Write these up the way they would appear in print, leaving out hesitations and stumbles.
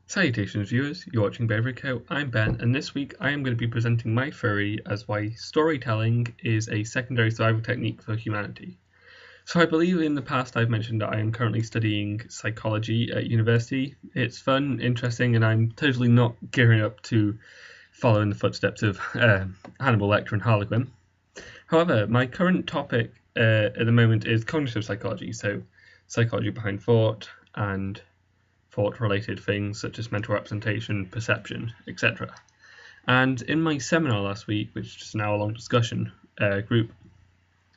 Salutations viewers, you're watching Bavery. I'm Ben, and this week I am going to be presenting my theory as why storytelling is a secondary survival technique for humanity. So I believe in the past I've mentioned that I am currently studying psychology at university. It's fun, interesting, and I'm totally not gearing up to follow in the footsteps of Hannibal Lecter and Harlequin. However, my current topic at the moment is cognitive psychology, so psychology behind thought and thought-related things such as mental representation, perception, etc. And in my seminar last week, which is just an hour-long discussion group,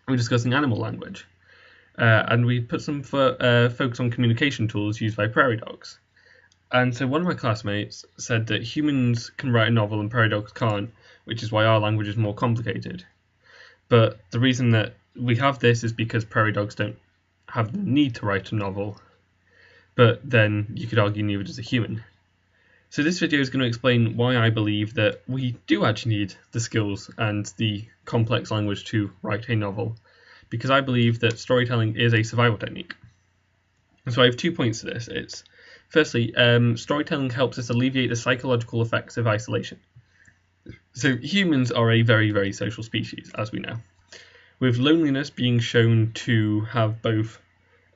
we were discussing animal language. And we put some focus on communication tools used by prairie dogs. And so one of my classmates said that humans can write a novel and prairie dogs can't, which is why our language is more complicated. But the reason that we have this is because prairie dogs don't have the need to write a novel, but then you could argue neither does a human. So this video is going to explain why I believe that we do actually need the skills and the complex language to write a novel, because I believe that storytelling is a survival technique. And so I have 2 points to this. It's firstly, storytelling helps us alleviate the psychological effects of isolation. So humans are a very, very social species, as we know, with loneliness being shown to have both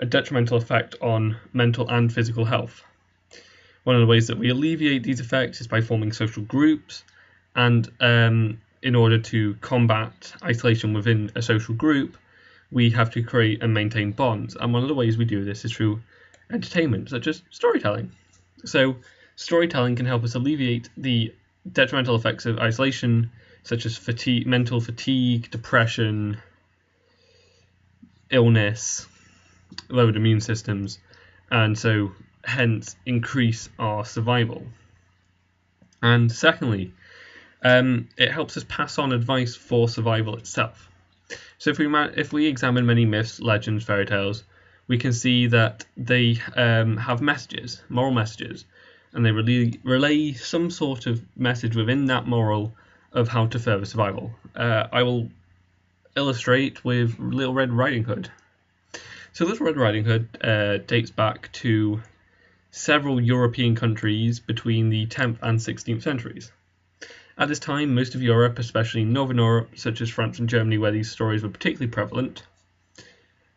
a detrimental effect on mental and physical health. One of the ways that we alleviate these effects is by forming social groups, and in order to combat isolation within a social group, we have to create and maintain bonds, and one of the ways we do this is through entertainment, such as storytelling. So storytelling can help us alleviate the detrimental effects of isolation, such as fatigue, mental fatigue, depression, illness, lowered immune systems, and so hence increase our survival. And secondly, it helps us pass on advice for survival itself. So if we examine many myths, legends, fairy tales, we can see that they have messages, moral messages, and they relay some sort of message within that moral of how to further survival. I will illustrate with Little Red Riding Hood. So Little Red Riding Hood dates back to several European countries between the 10th and 16th centuries. At this time, most of Europe, especially Northern Europe, such as France and Germany, where these stories were particularly prevalent,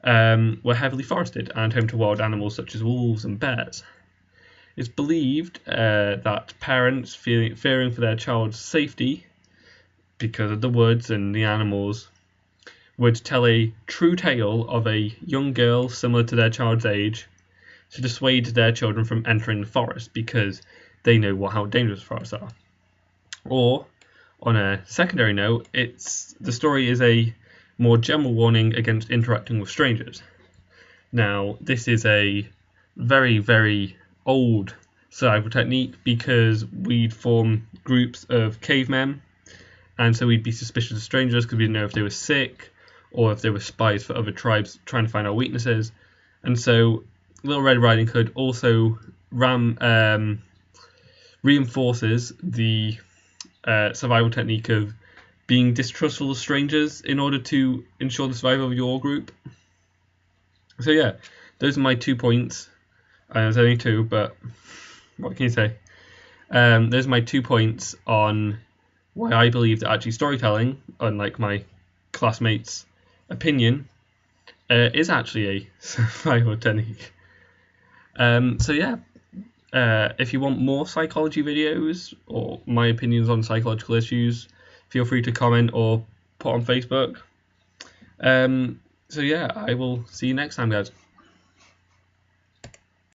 were heavily forested and home to wild animals such as wolves and bears. It's believed that parents, fearing for their child's safety because of the woods and the animals, would tell a true tale of a young girl similar to their child's age to dissuade their children from entering the forest because they know how dangerous forests are. Or, on a secondary note, the story is a more general warning against interacting with strangers. Now, this is a very, very old survival technique because we'd form groups of cavemen, and so we'd be suspicious of strangers because we didn't know if they were sick or if they were spies for other tribes trying to find our weaknesses. And so Little Red Riding Hood also reinforces the survival technique of being distrustful of strangers in order to ensure the survival of your group. So yeah, those are my 2 points. There's only 2, but what can you say? Those are my 2 points on why I believe that actually storytelling, unlike my classmates' opinion, is actually a survival technique. So yeah, if you want more psychology videos or my opinions on psychological issues, feel free to comment or put on Facebook. So yeah, I will see you next time, guys.